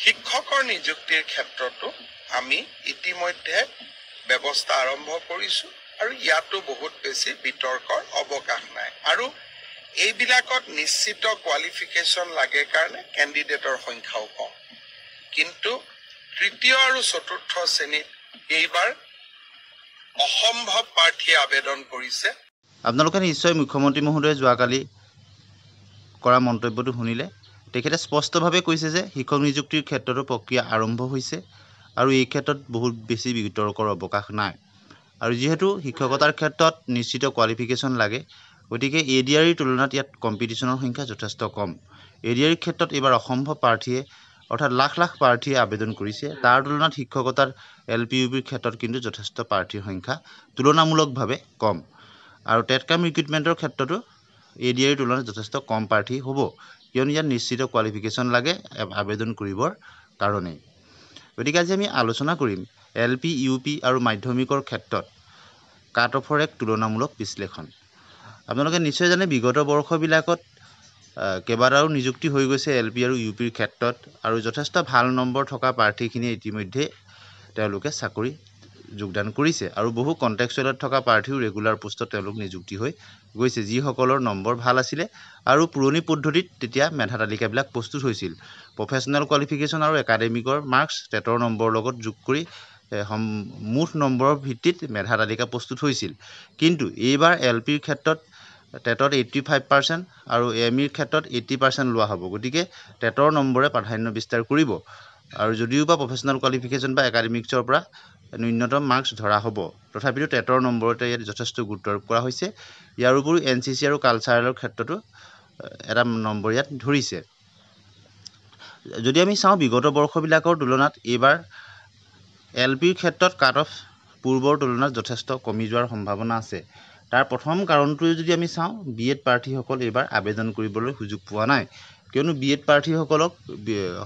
শিক্ষকৰ নিযুক্তিৰ ক্ষেত্ৰতো আমি ইতিমধ্যে ব্যৱস্থা আৰম্ভ কৰিছোঁ আৰু ইয়াতো বহুত বেছি বিতৰ্কৰ অৱকাশ নাই আৰু এইবিলাকত নিশ্চিত কোৱালিফিকেশ্যন লাগে কাৰণে কেণ্ডিডেটৰ সংখ্যাও কম কিন্তু তৃতীয় আৰু চতুৰ্থ শ্ৰেণীত এইবাৰ অসম্ভৱ প্ৰাৰ্থীয়ে আবেদন কৰিছে আপোনালোকে নিশ্চয় মুখ্যমন্ত্ৰী মহোদয়ে যোৱাকালি কৰা মন্তব্যটো শুনিলে তেখেতে স্পষ্টভাৱে কৈছে যে শিক্ষক নিযুক্তিৰ ক্ষেত্ৰতো প্ৰক্ৰিয়া আৰম্ভ হৈছে আৰু এই ক্ষেত্ৰত বহুত বেছি বিতৰ্কৰ অৱকাশ নাই আৰু যিহেতু শিক্ষকতাৰ ক্ষেত্ৰত নিশ্চিত কোৱালিফিকেশ্যন লাগে গতিকে এডিআৰিৰ তুলনাত ইয়াত কম্পিটিশ্যনৰ সংখ্যা যথেষ্ট কম এডিআৰিৰ ক্ষেত্ৰত এইবাৰ অসম্ভৱ প্ৰাৰ্থীয়ে অৰ্থাৎ লাখ লাখ প্ৰাৰ্থীয়ে আবেদন কৰিছে তাৰ তুলনাত শিক্ষকতাৰ এলপি ইউপিৰ ক্ষেত্ৰত কিন্তু যথেষ্ট প্ৰাৰ্থীৰ সংখ্যা তুলনামূলকভাৱে কম আৰু টেটকাম ৰিক্ৰুটমেণ্টৰ ক্ষেত্ৰতো এডিআৰিৰ তুলনাত যথেষ্ট কম প্ৰাৰ্থী হ'ব কিয়নো ইয়াত নিশ্চিত কোৱালিফিকেশ্যন লাগে আবেদন কৰিবৰ কাৰণে গতিকে আজি আমি আলোচনা কৰিম এলপি ইউপি আৰু মাধ্যমিকৰ ক্ষেত্ৰত কাট অফৰ এক তুলনামূলক বিশ্লেষণ আপোনালোকে নিশ্চয় জানে বিগত বৰ্ষবিলাকত কেইবাটাও নিযুক্তি হৈ গৈছে এলপি আৰু ইউপিৰ ক্ষেত্ৰত আৰু যথেষ্ট ভাল নম্বৰ থকা প্ৰাৰ্থীখিনিয়ে ইতিমধ্যে তেওঁলোকে চাকৰি যোগদান কৰিছে আৰু বহু কণ্টেক্সুৱেলত থকা প্ৰাৰ্থীও ৰেগুলাৰ পোষ্টত তেওঁলোক নিযুক্তি হৈ গৈছে যিসকলৰ নম্বৰ ভাল আছিলে আৰু পুৰণি পদ্ধতিত তেতিয়া মেধা তালিকাবিলাক প্ৰস্তুত হৈছিল প্ৰফেচনেল কোৱালিফিকেশ্যন আৰু একাডেমিকৰ মাৰ্কছ টেটৰ নম্বৰৰ লগত যোগ কৰি মুঠ নম্বৰৰ ভিত্তিত মেধা তালিকা প্ৰস্তুত হৈছিল কিন্তু এইবাৰ এলপিৰ ক্ষেত্ৰত টেটত 85% আৰু এমইৰ ক্ষেত্ৰত 80% লোৱা হ'ব গতিকে টেটৰ নম্বৰে প্ৰাধান্য বিস্তাৰ কৰিব আৰু যদিও বা প্ৰফেচনেল কোৱালিফিকেশ্যন বা একাডেমিক্সৰ পৰা ন্যূনতম মাৰ্কছ ধৰা হ'ব তথাপিতো টেটৰ নম্বৰতে ইয়াত যথেষ্ট গুৰুত্ব আৰোপ কৰা হৈছে ইয়াৰ উপৰিও এনচিচি আৰু কালচাৰেলৰ ক্ষেত্ৰতো এটা নম্বৰ ইয়াত ধৰিছে যদি আমি চাওঁ বিগত বৰ্ষবিলাকৰ তুলনাত এইবাৰ এলপিৰ ক্ষেত্ৰত কাট অফ পূৰ্বৰ তুলনাত যথেষ্ট কমি যোৱাৰ সম্ভাৱনা আছে তাৰ প্ৰথম কাৰণটো যদি আমি চাওঁ বিএড প্ৰাৰ্থীসকল এইবাৰ আবেদন কৰিবলৈ সুযোগ পোৱা নাই কিয়নো বিএড প্ৰাৰ্থীসকলক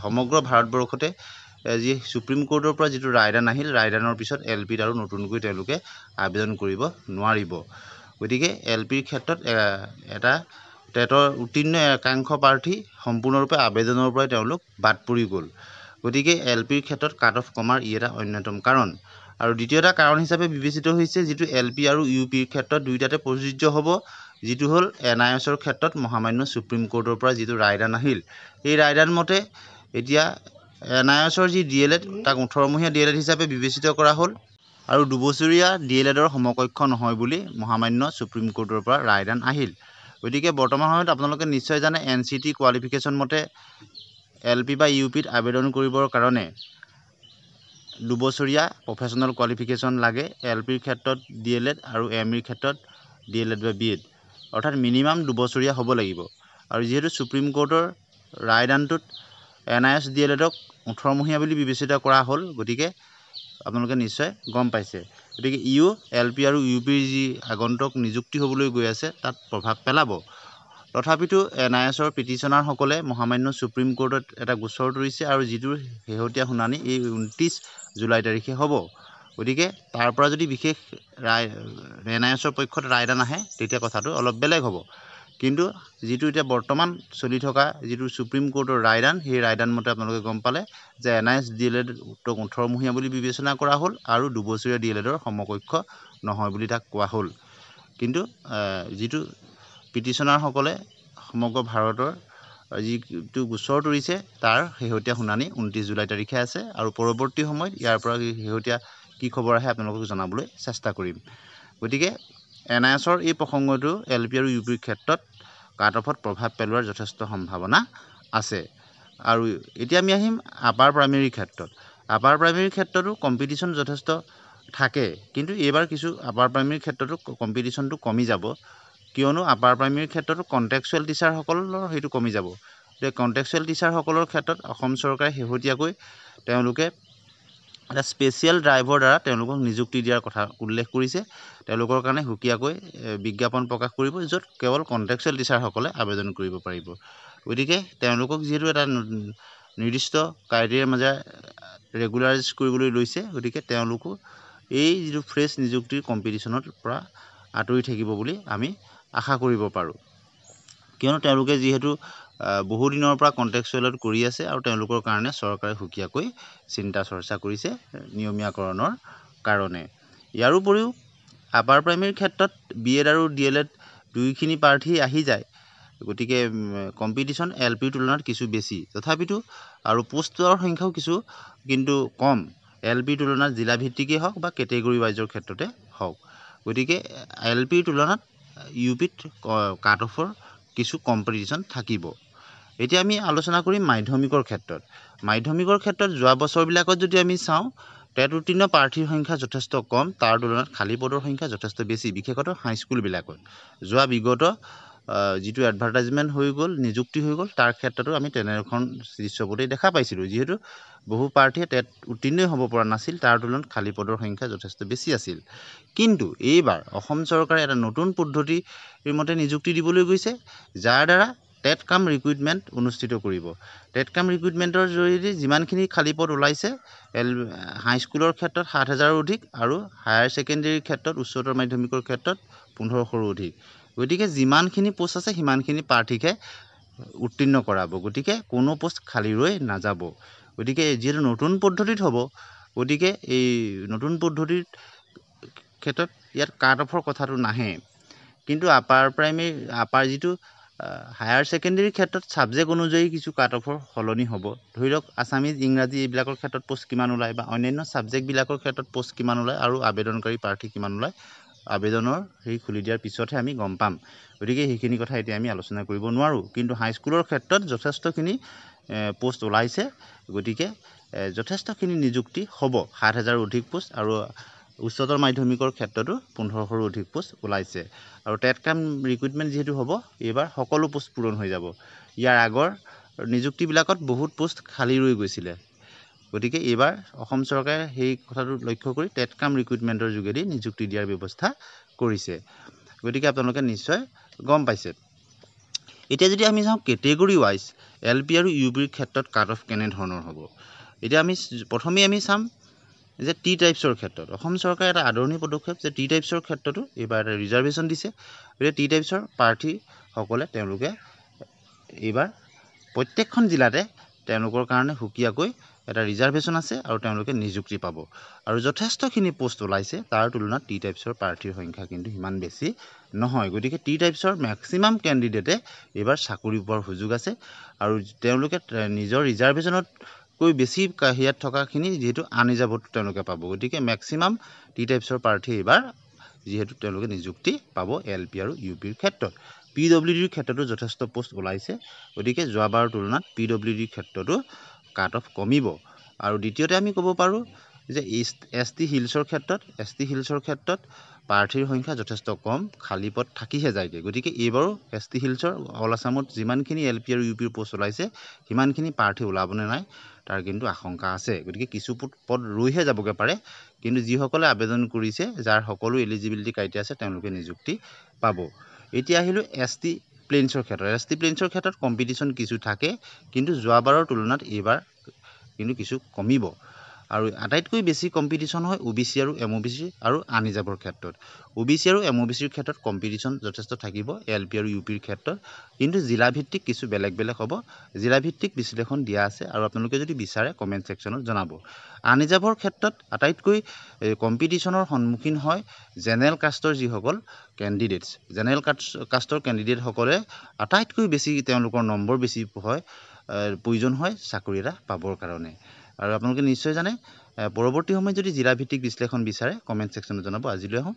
সমগ্ৰ ভাৰতবৰ্ষতে যি সুপ্ৰিম কোৰ্টৰ পৰা যিটো ৰায়দান আহিল ৰায়দানৰ পিছত এলপিত আৰু নতুনকৈ তেওঁলোকে আবেদন কৰিব নোৱাৰিব গতিকে এলপিৰ ক্ষেত্ৰত এটা টেটৰ উত্তীৰ্ণ একাংশ প্ৰাৰ্থী সম্পূৰ্ণৰূপে আবেদনৰ পৰাই তেওঁলোক বাদ পৰি গ'ল গতিকে এলপিৰ ক্ষেত্ৰত কাট অফ কমাৰ ই এটা অন্যতম কাৰণ আৰু দ্বিতীয় এটা কাৰণ হিচাপে বিবেচিত হৈছে যিটো এলপি আৰু ইউপিৰ ক্ষেত্ৰত দুয়োটাতে প্ৰযোজ্য হ'ব যিটো হ'ল এনআইএছৰ ক্ষেত্ৰত মহামান্য সুপ্ৰিম কোৰ্টৰ পৰা যিটো ৰায়দান আহিল এই ৰায়দান মতে এতিয়া এনআইএছৰ যি ডিএলএড তাক 18মহীয়া ডিএলএড হিচাপে বিবেচিত কৰা হ'ল আৰু দুবছৰীয়া ডিএলএডৰ সমকক্ষ নহয় বুলি মহামান্য সুপ্ৰিম কোৰ্টৰ পৰা ৰায়দান আহিল গতিকে বৰ্তমান সময়ত আপোনালোকে নিশ্চয় জানে এনচিটি কোৱালিফিকেশ্যন মতে এলপি বা ইউপিত আবেদন কৰিবৰ কাৰণে দুবছৰীয়া প্ৰফেচনেল কোৱালিফিকেশ্যন লাগে এলপিৰ ক্ষেত্ৰত ডিএলএড আৰু এমইৰ ক্ষেত্ৰত ডিএলএড বা বিএড অৰ্থাৎ মিনিমাম দুবছৰীয়া হ'ব লাগিব আৰু যিহেতু সুপ্ৰিম কোৰ্টৰ ৰায়দানটোত এনআইএছ ডিএলএডক 18মহীয়া বুলি বিবেচিত কৰা হ'ল গতিকে আপোনালোকে নিশ্চয় গম পাইছে গতিকে ইউ এলপি আৰু ইউপিৰ যি আগন্তুক নিযুক্তি হ'বলৈ গৈ আছে তাত প্ৰভাৱ পেলাব তথাপিতো এনআইএছৰ পিটিশ্যনাৰসকলে মহামান্য সুপ্ৰিম কোৰ্টত এটা গোচৰ তৰিছে আৰু যিটোৰ শেহতীয়া শুনানি এই 29 জুলাই তাৰিখে হ'ব গতিকে তাৰ পৰা যদি বিশেষ এনআইএছৰ পক্ষত ৰায়দান আহে তেতিয়া কথাটো অলপ বেলেগ হ'ব কিন্তু যিটো এতিয়া বৰ্তমান চলি থকা যিটো সুপ্ৰিম কোৰ্টৰ ৰায়দান সেই ৰায়দান মতে আপোনালোকে গম পালে যে এনআইএছ ডিএলএড 18মহীয়া বুলি বিবেচনা কৰা হ'ল আৰু দুবছৰীয়া ডিএলএডৰ সমকক্ষ নহয় বুলি তাক কোৱা হ'ল কিন্তু যিটো পিটিশ্যনাৰসকলে সমগ্ৰ ভাৰতৰ যিটো গোচৰ তৰিছে তাৰ শেহতীয়া শুনানি 29 জুলাই তাৰিখে আছে আৰু পৰৱৰ্তী সময়ত ইয়াৰ পৰা শেহতীয়া কি খবৰ আহে আপোনালোকক জনাবলৈ চেষ্টা কৰিম গতিকে এনআইএছৰ এই প্ৰসংগটো এলপি আৰু ইউপিৰ ক্ষেত্ৰত কাট অফত প্ৰভাৱ পেলোৱাৰ যথেষ্ট সম্ভাৱনা আছে আৰু এতিয়া আমি আহিম আপাৰ প্ৰাইমেৰীৰ ক্ষেত্ৰত আপাৰ প্ৰাইমেৰীৰ ক্ষেত্ৰতো কম্পিটিশ্যন যথেষ্ট থাকে কিন্তু এইবাৰ কিছু আপাৰ প্ৰাইমেৰীৰ ক্ষেত্ৰতো কম্পিটিশ্যনটো কমি যাব কিয়নো আপাৰ প্ৰাইমেৰীৰ ক্ষেত্ৰতো কণ্টেক্সুৱেল টিচাৰসকলৰ সেইটো কমি যাব যে কণ্টেক্সুৱেল টিচাৰসকলৰ ক্ষেত্ৰত অসম চৰকাৰে শেহতীয়াকৈ তেওঁলোকে এটা স্পেচিয়েল ড্ৰাইভৰ দ্বাৰা তেওঁলোকক নিযুক্তি দিয়াৰ কথা উল্লেখ কৰিছে তেওঁলোকৰ কাৰণে সুকীয়াকৈ বিজ্ঞাপন প্ৰকাশ কৰিব য'ত কেৱল কণ্টেক্সুৱেল টিচাৰসকলে আবেদন কৰিব পাৰিব গতিকে তেওঁলোকক যিহেতু এটা নিৰ্দিষ্ট ক্ৰাইটেৰিয়াৰ মাজেৰে ৰেগুলাৰাইজ কৰিবলৈ লৈছে গতিকে তেওঁলোকো এই যিটো ফ্ৰেছ নিযুক্তিৰ কম্পিটিশ্যনৰ পৰা আঁতৰি থাকিব বুলি আমি আশা কৰিব পাৰোঁ কিয়নো তেওঁলোকে যিহেতু বহু দিনৰ পৰা কণ্টেক্সুৱেলত কৰি আছে আৰু তেওঁলোকৰ কাৰণে চৰকাৰে সুকীয়াকৈ চিন্তা চৰ্চা কৰিছে নিয়মীয়াকৰণৰ কাৰণে। ইয়াৰোপৰিও আপাৰ প্ৰাইমেৰীৰ ক্ষেত্ৰত BEd আৰু DLEd দুইখিনি প্ৰাৰ্থী আহি যায়, গতিকে কম্পিটিশ্যন LPৰ তুলনাত কিছু বেছি। তথাপিতো আৰু পোষ্টৰ সংখ্যাও কিছু কিন্তু কম LPৰ তুলনাত, জিলাভিত্তিকেই হওক বা কেটেগৰী ৱাইজৰ ক্ষেত্ৰতে হওক। গতিকে LPৰ তুলনাত UPত কাট অফৰ কিছু কম্পিটিশ্যন থাকিব। এতিয়া আমি আলোচনা কৰিম মাধ্যমিকৰ ক্ষেত্ৰত। মাধ্যমিকৰ ক্ষেত্ৰত যোৱা বছৰবিলাকত যদি আমি চাওঁ, টেট উত্তীৰ্ণ প্ৰাৰ্থীৰ সংখ্যা যথেষ্ট কম, তাৰ তুলনাত খালী পদৰ সংখ্যা যথেষ্ট বেছি, বিশেষতঃ হাইস্কুলবিলাকত। যোৱা বিগত যিটো এডভাৰটাইজমেণ্ট হৈ গ'ল, নিযুক্তি হৈ গ'ল, তাৰ ক্ষেত্ৰতো আমি তেনে এখন দৃশ্যপটেই দেখা পাইছিলোঁ। যিহেতু বহু প্ৰাৰ্থীয়ে টেট উত্তীৰ্ণই হ'ব পৰা নাছিল, তাৰ তুলনাত খালী পদৰ সংখ্যা যথেষ্ট বেছি আছিল। কিন্তু এইবাৰ অসম চৰকাৰে এটা নতুন পদ্ধতিৰ মতে নিযুক্তি দিবলৈ গৈছে, যাৰ দ্বাৰা টেট কাম ৰিক্ৰুইটমেণ্ট অনুষ্ঠিত কৰিব। টেট কাম ৰিক্ৰুইটমেণ্টৰ জৰিয়তে যিমানখিনি খালী পদ ওলাইছে, হাইস্কুলৰ ক্ষেত্ৰত 7,000ৰো অধিক আৰু হায়াৰ ছেকেণ্ডেৰীৰ ক্ষেত্ৰত, উচ্চতৰ মাধ্যমিকৰ ক্ষেত্ৰত 1500ৰো অধিক। গতিকে যিমানখিনি পোষ্ট আছে সিমানখিনি প্ৰাৰ্থীকে উত্তীৰ্ণ কৰাব। গতিকে কোনো পোষ্ট খালী ৰৈ নাযাব। গতিকে যিহেতু নতুন পদ্ধতিত হ'ব, গতিকে এই নতুন পদ্ধতিৰ ক্ষেত্ৰত ইয়াত কাট অফৰ কথাটো নাহে। কিন্তু আপাৰ যিটো হায়াৰ ছেকেণ্ডেৰীৰ ক্ষেত্ৰত ছাবজেক্ট অনুযায়ী কিছু কাট অফৰ সলনি হ'ব। ধৰি লওক আছামিজ, ইংৰাজী এইবিলাকৰ ক্ষেত্ৰত পোষ্ট কিমান ওলায় বা অন্যান্য ছাবজেক্টবিলাকৰ ক্ষেত্ৰত পোষ্ট কিমান ওলায় আৰু আবেদনকাৰী প্ৰাৰ্থী কিমান ওলায়, আবেদনৰ খুলি দিয়াৰ পিছতহে আমি গম পাম। গতিকে সেইখিনি কথা এতিয়া আমি আলোচনা কৰিব নোৱাৰোঁ। কিন্তু হাইস্কুলৰ ক্ষেত্ৰত যথেষ্টখিনি পোষ্ট ওলাইছে, গতিকে যথেষ্টখিনি নিযুক্তি হ'ব। 7,000ৰো অধিক পোষ্ট আৰু উচ্চতৰ মাধ্যমিকৰ ক্ষেত্ৰতো 1500ৰো অধিক পোষ্ট ওলাইছে। আৰু টেট কাম ৰিক্ৰুইটমেণ্ট যিহেতু হ'ব, এইবাৰ সকলো পোষ্ট পূৰণ হৈ যাব। ইয়াৰ আগৰ নিযুক্তিবিলাকত বহুত পোষ্ট খালী ৰৈ গৈছিলে। গতিকে এইবাৰ অসম চৰকাৰে সেই কথাটো লক্ষ্য কৰি টেট কাম ৰিক্ৰুইটমেণ্টৰ যোগেদি নিযুক্তি দিয়াৰ ব্যৱস্থা কৰিছে। গতিকে আপোনালোকে নিশ্চয় গম পাইছে। এতিয়া যদি আমি চাওঁ কেটেগৰী ৱাইজ LP আৰু UPৰ ক্ষেত্ৰত কাট অফ কেনেধৰণৰ হ'ব, এতিয়া প্ৰথমেই আমি চাম যে টি টাইপছৰ ক্ষেত্ৰত অসম চৰকাৰে এটা আদৰণি পদক্ষেপ যে টি টাইপছৰ ক্ষেত্ৰতো এইবাৰ এটা ৰিজাৰ্ভেশ্যন দিছে। গতিকে টি টাইপছৰ প্ৰাৰ্থীসকলে তেওঁলোকে এইবাৰ প্ৰত্যেকখন জিলাতে তেওঁলোকৰ কাৰণে সুকীয়াকৈ এটা ৰিজাৰ্ভেশ্যন আছে আৰু তেওঁলোকে নিযুক্তি পাব। আৰু যথেষ্টখিনি পোষ্ট ওলাইছে, তাৰ তুলনাত টি টাইপছৰ প্ৰাৰ্থীৰ সংখ্যা কিন্তু সিমান বেছি নহয়। গতিকে টি টাইপছৰ মেক্সিমাম কেণ্ডিডেটে এইবাৰ চাকৰি পোৱাৰ সুযোগ আছে আৰু তেওঁলোকে নিজৰ ৰিজাৰ্ভেশ্যনতকৈ বেছি ইয়াত থকাখিনি যিহেতু আনৰিজাৰ্ভতো তেওঁলোকে পাব। গতিকে মেক্সিমাম টি টাইপছৰ প্ৰাৰ্থী এইবাৰ যিহেতু তেওঁলোকে নিযুক্তি পাব LP আৰু UPৰ ক্ষেত্ৰত। PWDৰ ক্ষেত্ৰতো যথেষ্ট পোষ্ট ওলাইছে, গতিকে যোৱাবাৰৰ তুলনাত PWDৰ ক্ষেত্ৰতো কাট অফ কমিব। আৰু দ্বিতীয়তে আমি ক'ব পাৰোঁ যে ST হিলছৰ ক্ষেত্ৰত প্ৰাৰ্থীৰ সংখ্যা যথেষ্ট কম, খালী পদ থাকিহে যায়গৈ। গতিকে এইবাৰো ST হিলছৰ অল আছামত যিমানখিনি LP আৰু UPৰ পোষ্ট ওলাইছে, সিমানখিনি প্ৰাৰ্থী ওলাবনে নাই তাৰ কিন্তু আশংকা আছে। গতিকে কিছু পদ ৰৈহে যাবগৈ পাৰে, কিন্তু যিসকলে আবেদন কৰিছে, যাৰ সকলো এলিজিবিলিটি ক্ৰাইটেৰিয়া আছে, তেওঁলোকে নিযুক্তি পাব। এতিয়া আহিলোঁ ST প্লেইনছৰ ক্ষেত্ৰত। ST প্লেইনছৰ ক্ষেত্ৰত কম্পিটিশ্যন কিছু থাকে, কিন্তু যোৱাবাৰৰ তুলনাত এইবাৰ কিন্তু কিছু কমিব। আৰু আটাইতকৈ বেছি কম্পিটিশ্যন হয় OBC আৰু MOBC আৰু আনৰিজাৰ্ভৰ ক্ষেত্ৰত। OBC আৰু MOBCৰ ক্ষেত্ৰত কম্পিটিশ্যন যথেষ্ট থাকিব LP আৰু UPৰ ক্ষেত্ৰত, কিন্তু জিলাভিত্তিক কিছু বেলেগ হ'ব। জিলাভিত্তিক বিশ্লেষণ দিয়া আছে আৰু আপোনালোকে যদি বিচাৰে কমেণ্ট ছেকশ্যনত জনাব। আনৰিজাৰ্ভৰ ক্ষেত্ৰত আটাইতকৈ কম্পিটিশ্যনৰ সন্মুখীন হয় জেনেৰেল কাষ্টৰ যিসকল কেণ্ডিডেটছ। জেনেৰেল কাষ্টৰ কেণ্ডিডেটসকলে আটাইতকৈ বেছি তেওঁলোকৰ নম্বৰ বেছি হয়, প্ৰয়োজন হয় চাকৰি এটা পাবৰ কাৰণে। আৰু আপোনালোকে নিশ্চয় জানে, পৰৱৰ্তী সময়ত যদি জিলাভিত্তিক বিশ্লেষণ বিচাৰে কমেণ্ট ছেকশ্যনত জনাব। আজিলৈ আহোঁ।